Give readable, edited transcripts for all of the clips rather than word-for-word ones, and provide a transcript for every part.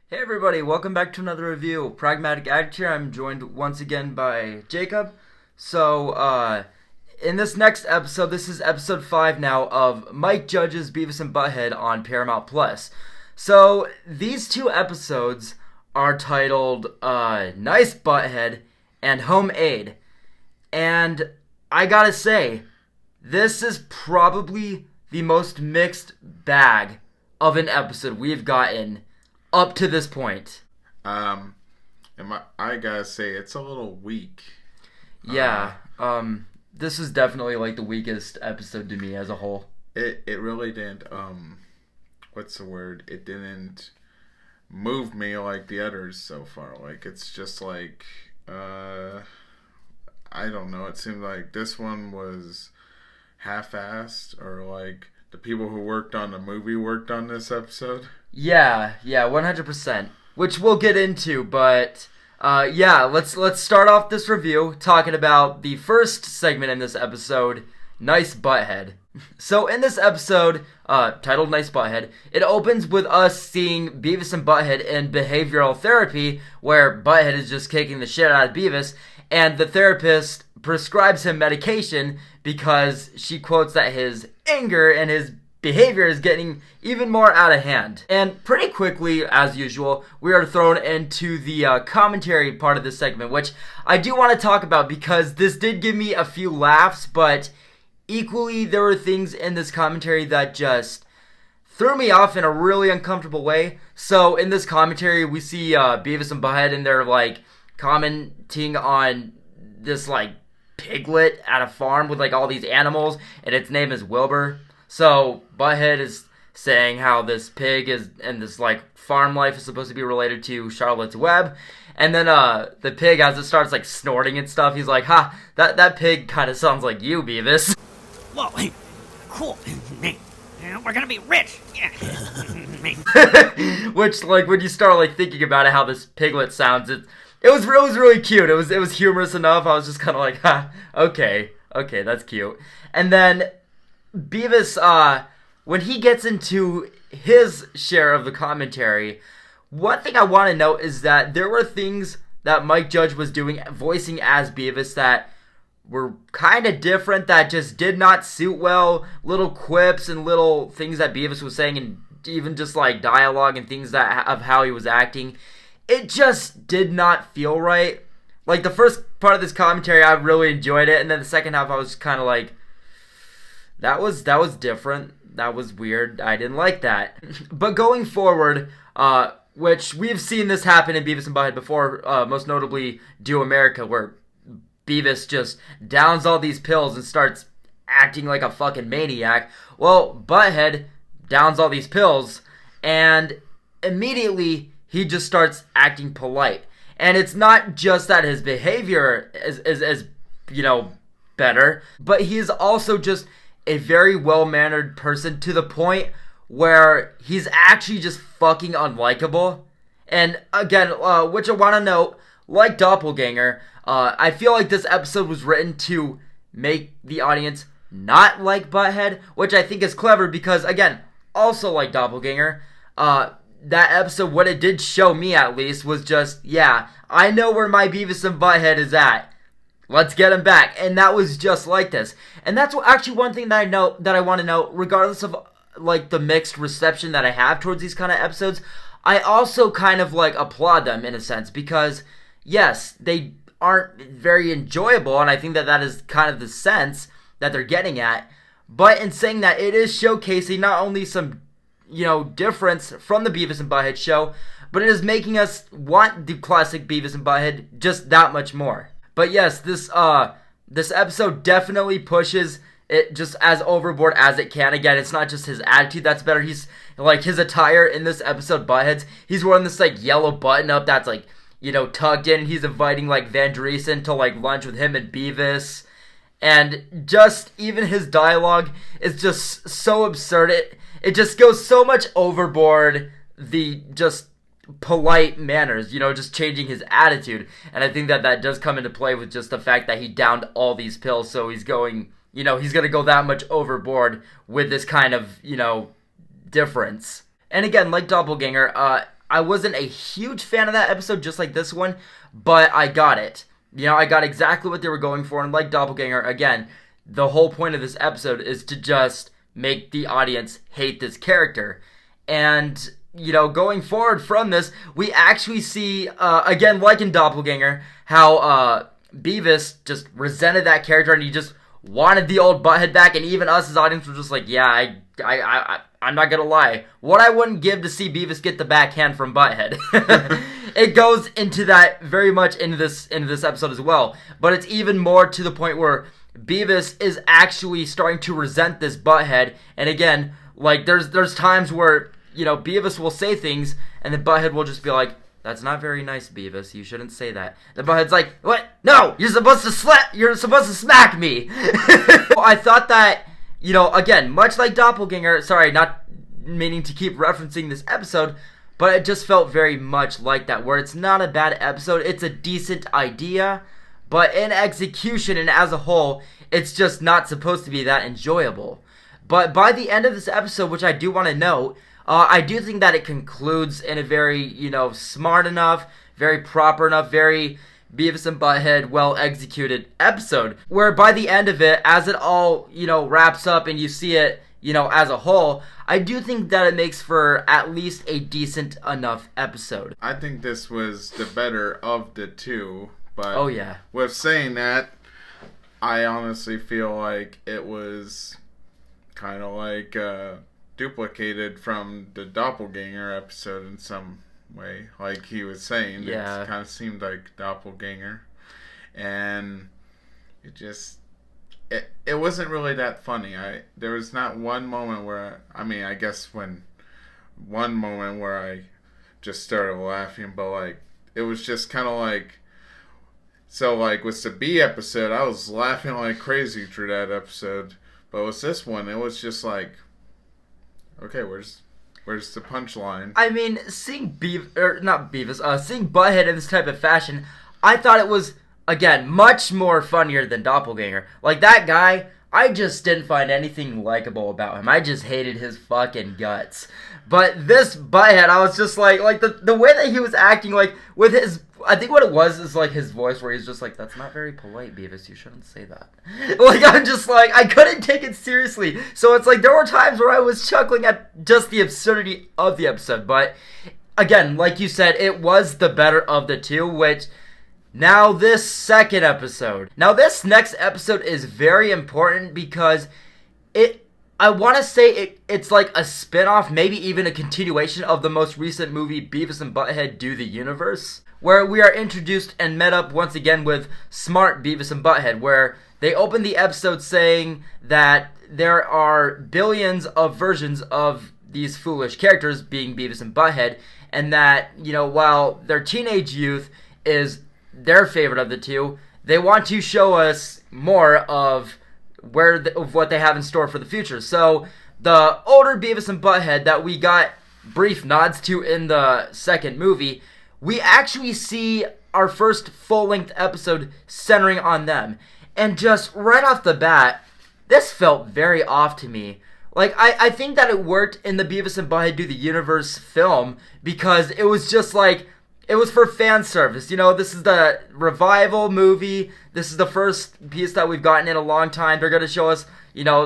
Hey everybody, welcome back to another review. Pragmatic Addict here. I'm joined once again by Jacob. In this next episode, this is episode 5 now of Mike Judge's Beavis and Butthead on Paramount Plus. So, these two episodes are titled Nice Butthead and Home Aid. And I gotta say, this is probably the most mixed bag of an episode we've gotten up to this point. I gotta say it's a little weak. Yeah. This is definitely like the weakest episode to me as a whole. It really didn't what's the word? It didn't move me like the others so far. Like it's just like I don't know, it seemed like this one was half-assed, or like the people who worked on the movie worked on this episode. Yeah, 100%. Which we'll get into, but let's start off this review talking about the first segment in this episode, Nice Butthead. So in this episode, titled Nice Butthead, it opens with us seeing Beavis and Butthead in behavioral therapy, where Butthead is just kicking the shit out of Beavis, and the therapist prescribes him medication because she quotes that his anger and his behavior is getting even more out of hand. And pretty quickly, as usual, we are thrown into the commentary part of this segment, which I do want to talk about because this did give me a few laughs, but equally there were things in this commentary that just threw me off in a really uncomfortable way. So in this commentary, we see Beavis and Butthead, and they're like commenting on this like piglet at a farm with like all these animals, and its name is Wilbur. So Butthead is saying how this pig is, and this like farm life is supposed to be related to Charlotte's Web. And then the pig, as it starts like snorting and stuff, he's like, ha, that pig kind of sounds like you, Beavis. Whoa, cool. We're gonna be rich. Yeah. Which, like, when you start like thinking about it, how this piglet sounds, it was really cute. It was humorous enough. I was just kind of like, ha, okay, that's cute. And then Beavis, when he gets into his share of the commentary, one thing I want to note is that there were things that Mike Judge was doing, voicing as Beavis, that were kind of different, that just did not suit well. Little quips and little things that Beavis was saying, and even just like dialogue and things that of how he was acting. It just did not feel right. Like the first part of this commentary, I really enjoyed it, and then the second half I was kind of like, That was different. That was weird. I didn't like that. But going forward, which we've seen this happen in Beavis and Butthead before, most notably Do America, where Beavis just downs all these pills and starts acting like a fucking maniac. Well, Butthead downs all these pills, and immediately he just starts acting polite. And it's not just that his behavior is better, but he is also just a very well-mannered person, to the point where he's actually just fucking unlikable. And again, which I want to note, like Doppelganger, I feel like this episode was written to make the audience not like Butthead, which I think is clever because, again, also like Doppelganger, that episode, what it did show me at least, was just, yeah, I know where my Beavis and Butthead is at. Let's get him back. And that was just like this. And that's actually one thing that I want to note, regardless of like the mixed reception that I have towards these kind of episodes, I also kind of like applaud them in a sense, because yes, they aren't very enjoyable, and I think that is kind of the sense that they're getting at. But in saying that, it is showcasing not only some, difference from the Beavis and Butthead show, but it is making us want the classic Beavis and Butthead just that much more. But yes, this episode definitely pushes it just as overboard as it can. Again, it's not just his attitude that's better. He's like, his attire in this episode, Butthead's, he's wearing this like yellow button up that's like, tugged in. He's inviting like Van Driesen to like lunch with him and Beavis. And just even his dialogue is just so absurd. It just goes so much overboard. The just polite manners, just changing his attitude. And I think that does come into play with just the fact that he downed all these pills, so he's going, he's going to go that much overboard with this kind of, difference. And again, like Doppelganger, I wasn't a huge fan of that episode, just like this one, but I got it. I got exactly what they were going for, and like Doppelganger, again, the whole point of this episode is to just make the audience hate this character. And, going forward from this, we actually see, again, like in Doppelganger, how Beavis just resented that character and he just wanted the old Butthead back, and even us as audience were just like, yeah, I'm not gonna lie. What I wouldn't give to see Beavis get the backhand from Butthead. It goes into that very much into this episode as well. But it's even more to the point where Beavis is actually starting to resent this Butthead. And again, like there's times where, Beavis will say things and the Butthead will just be like, "That's not very nice, Beavis. You shouldn't say that." The Butthead's like, "What? No, you're supposed to smack me." I thought that, again, much like Doppelganger, sorry, not meaning to keep referencing this episode, but it just felt very much like that, where it's not a bad episode, it's a decent idea, but in execution and as a whole, it's just not supposed to be that enjoyable. But by the end of this episode, which I do want to note, I do think that it concludes in a very, smart enough, very proper enough, very Beavis and Butthead well-executed episode, where by the end of it, as it all, wraps up and you see it, as a whole, I do think that it makes for at least a decent enough episode. I think this was the better of the two, but oh yeah, with saying that, I honestly feel like it was kind of like duplicated from the Doppelganger episode in some way. Like he was saying, yeah. It kind of seemed like Doppelganger, and it wasn't really that funny. There was not one moment where I guess one moment where I just started laughing, but like it was just kind of like, so like with the B episode, I was laughing like crazy through that episode, but with this one, it was just like, okay, where's the punchline? I mean, seeing seeing Butthead in this type of fashion, I thought it was, again, much more funnier than Doppelganger. Like, that guy, I just didn't find anything likable about him. I just hated his fucking guts. But this Butthead, I was just like the way that he was acting, like, with his, I think what it was is, like, his voice where he's just like, "That's not very polite, Beavis. You shouldn't say that." Like, I'm just like, I couldn't take it seriously. So it's like, there were times where I was chuckling at just the absurdity of the episode. But, again, like you said, it was the better of the two, which... Now this second episode. Now this next episode is very important because I want to say it's like a spin-off, maybe even a continuation of the most recent movie Beavis and Butthead Do the Universe, where we are introduced and met up once again with smart Beavis and Butthead, where they open the episode saying that there are billions of versions of these foolish characters, being Beavis and Butthead, and that, while their teenage youth is their favorite of the two, they want to show us more of what they have in store for the future. So the older Beavis and Butthead that we got brief nods to in the second movie, we actually see our first full-length episode centering on them. And just right off the bat, this felt very off to me. Like, I think that it worked in the Beavis and Butthead Do the Universe film because it was just like, it was for fan service. This is the revival movie. This is the first piece that we've gotten in a long time. They're going to show us,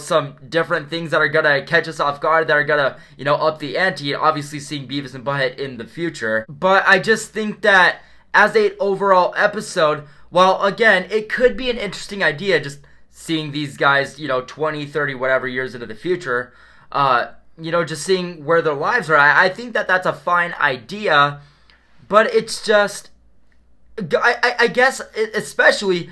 some different things that are going to catch us off guard, that are going to, up the ante. Obviously seeing Beavis and Butthead in the future. But I just think that as an overall episode, while, again, it could be an interesting idea just seeing these guys, 20, 30, whatever years into the future, just seeing where their lives are at. I think that that's a fine idea. But it's just, I guess, especially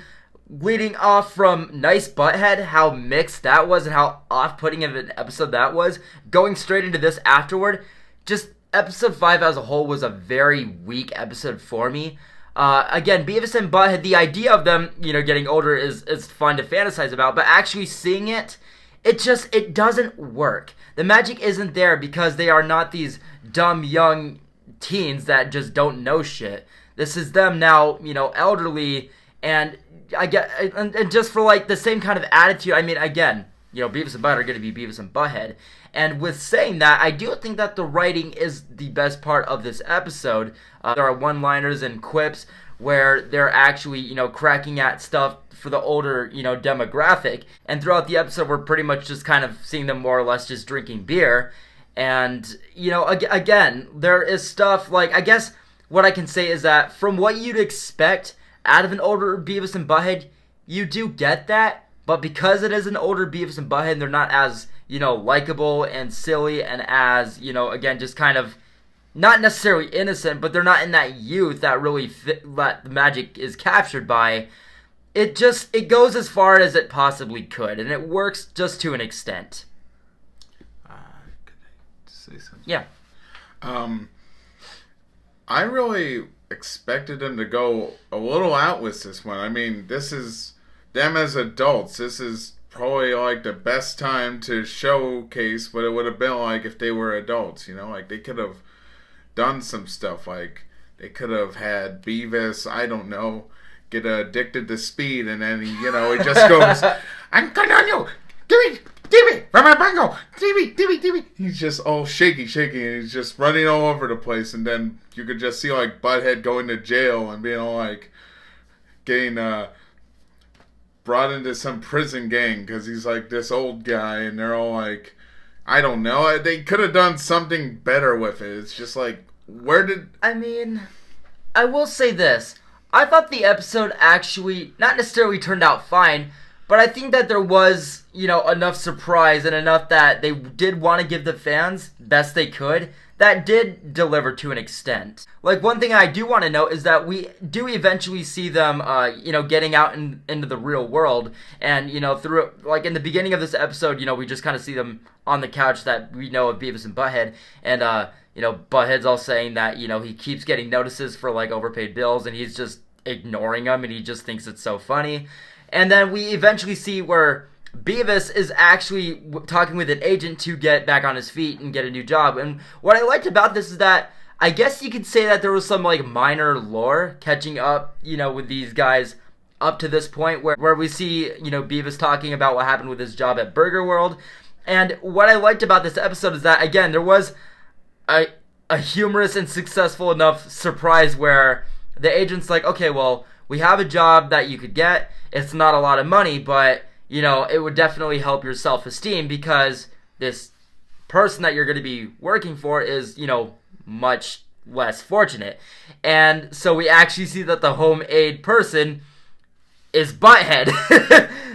leading off from Nice Butthead, how mixed that was and how off-putting of an episode that was, going straight into this afterward, just episode 5 as a whole was a very weak episode for me. Again, Beavis and Butthead, the idea of them, getting older is fun to fantasize about, but actually seeing it, it doesn't work. The magic isn't there because they are not these dumb, young teens that just don't know shit. This is them now, elderly, and I get, and just for like the same kind of attitude. I mean, again, Beavis and Butthead are going to be Beavis and Butthead. And with saying that, I do think that the writing is the best part of this episode. There are one-liners and quips where they're actually, cracking at stuff for the older, demographic. And throughout the episode, we're pretty much just kind of seeing them more or less just drinking beer. And, again, there is stuff like, I guess what I can say is that from what you'd expect out of an older Beavis and Butthead, you do get that. But because it is an older Beavis and Butthead, they're not as, likable and silly and as, again, just kind of not necessarily innocent, but they're not in that youth that really that the magic is captured by. It goes as far as it possibly could, and it works just to an extent. Could I say something? Yeah. I really expected them to go a little out with this one. I mean, this is them as adults. This is probably like the best time to showcase what it would have been like if they were adults. Like they could have done some stuff. Like they could have had Beavis, I don't know, get addicted to speed, and then he just goes, "I'm coming on you, give me, from my bango, give me." He's just all shaky, and he's just running all over the place, and then you could just see like Butthead going to jail and being all like, getting brought into some prison gang because he's like this old guy, and they're all like, I don't know. They could have done something better with it. It's just like, I will say this. I thought the episode actually not necessarily turned out fine, but I think that there was, enough surprise and enough that they did want to give the fans best they could. That did deliver to an extent. Like, one thing I do want to note is that we do eventually see them, getting out into the real world. And, through, like, in the beginning of this episode, we just kind of see them on the couch that we know of Beavis and Butthead. And, Butthead's all saying that, he keeps getting notices for, like, overpaid bills, and he's just ignoring them, and he just thinks it's so funny. And then we eventually see where Beavis is actually talking with an agent to get back on his feet and get a new job. And what I liked about this is that I guess you could say that there was some like minor lore catching up, with these guys up to this point where we see, Beavis talking about what happened with his job at Burger World. And what I liked about this episode is that, again, there was a humorous and successful enough surprise where the agent's like, okay, well, we have a job that you could get. It's not a lot of money, but it would definitely help your self-esteem because this person that you're going to be working for is, much less fortunate. And so we actually see that the home aid person is Butthead.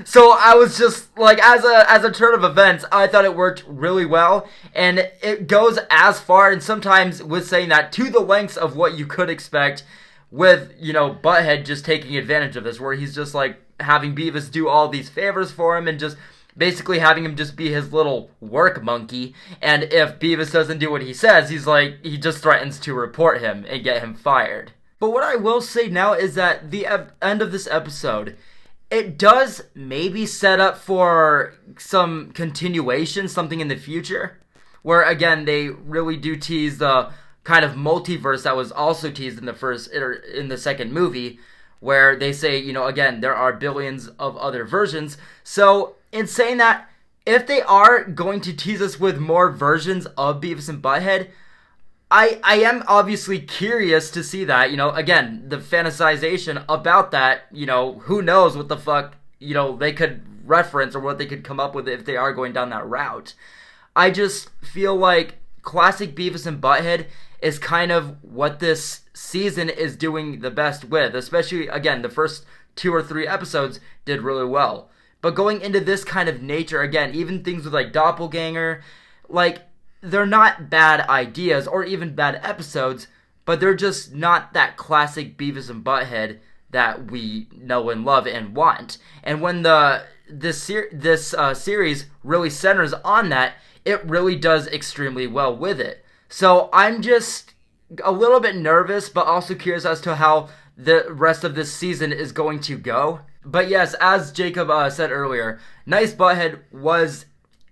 So I was just, like, as a turn of events, I thought it worked really well. And it goes as far, and sometimes with saying that, to the lengths of what you could expect with, Butthead just taking advantage of this, where he's just, like, having Beavis do all these favors for him and just basically having him just be his little work monkey. And if Beavis doesn't do what he says, he just threatens to report him and get him fired. But what I will say now is that the end of this episode, it does maybe set up for some continuation, something in the future, where again they really do tease the kind of multiverse that was also teased in the second movie, where they say, again, there are billions of other versions. So, in saying that, if they are going to tease us with more versions of Beavis and Butthead, I am obviously curious to see that. Again, the fantasization about that, who knows what the fuck, they could reference or what they could come up with if they are going down that route. I just feel like classic Beavis and Butthead is kind of what this season is doing the best with. Especially, again, the first 2 or 3 episodes did really well. But going into this kind of nature, again, even things with like Doppelganger, like, they're not bad ideas or even bad episodes, but they're just not that classic Beavis and Butthead that we know and love and want. And when this series really centers on that, it really does extremely well with it. So I'm just a little bit nervous, but also curious as to how the rest of this season is going to go. But yes, as Jacob said earlier, Nice Butthead was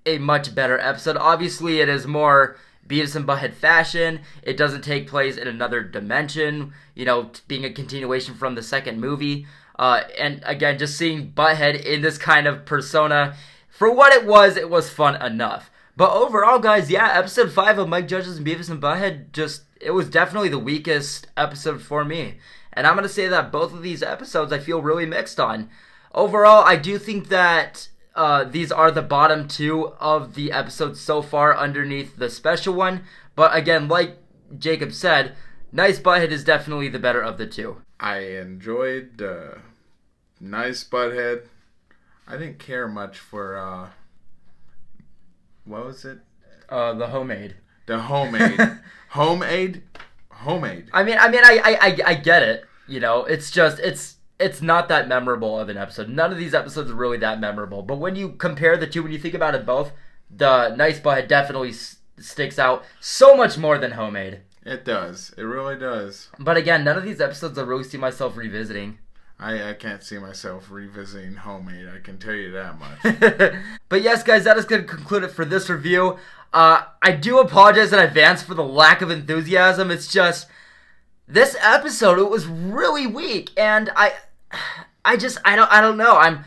a much better episode. Obviously, it is more Beavis and Butthead fashion. It doesn't take place in another dimension, being a continuation from the second movie. And again, just seeing Butthead in this kind of persona for what it was fun enough. But overall, guys, yeah, episode 5 of Mike Judge's and Beavis and Butthead, it was definitely the weakest episode for me. And I'm going to say that both of these episodes I feel really mixed on. Overall, I do think that these are the bottom 2 of the episodes so far underneath the special one. But again, like Jacob said, Nice Butthead is definitely the better of the 2. I enjoyed Nice Butthead. I didn't care much for, what was it? The homemade. The homemade. Homemade? I mean, I get it. You know, it's just, it's not that memorable of an episode. None of these episodes are really that memorable. But when you compare the 2, when you think about it both, the Nice Butthead definitely sticks out so much more than Homemade. It does. It really does. But again, none of these episodes I really see myself revisiting. I can't see myself revisiting Homemade, I can tell you that much. But yes, guys, that is going to conclude it for this review. I do apologize in advance for the lack of enthusiasm. It's just, this episode, it was really weak, and I don't know.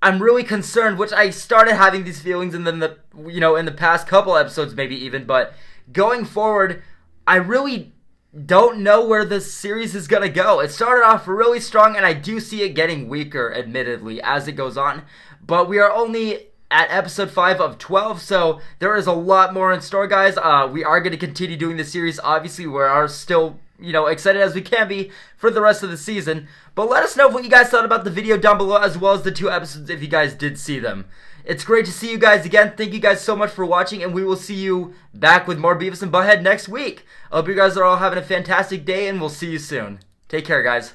I'm really concerned, which I started having these feelings and then in the past couple episodes maybe even, but going forward, I really don't know where this series is going to go. It started off really strong, and I do see it getting weaker, admittedly, as it goes on. But we are only at episode 5 of 12, so there is a lot more in store, guys. We are going to continue doing this series. Obviously, we are still, excited as we can be for the rest of the season. But let us know what you guys thought about the video down below, as well as the 2 episodes if you guys did see them. It's great to see you guys again. Thank you guys so much for watching, and we will see you back with more Beavis and Butthead next week. I hope you guys are all having a fantastic day, and we'll see you soon. Take care, guys.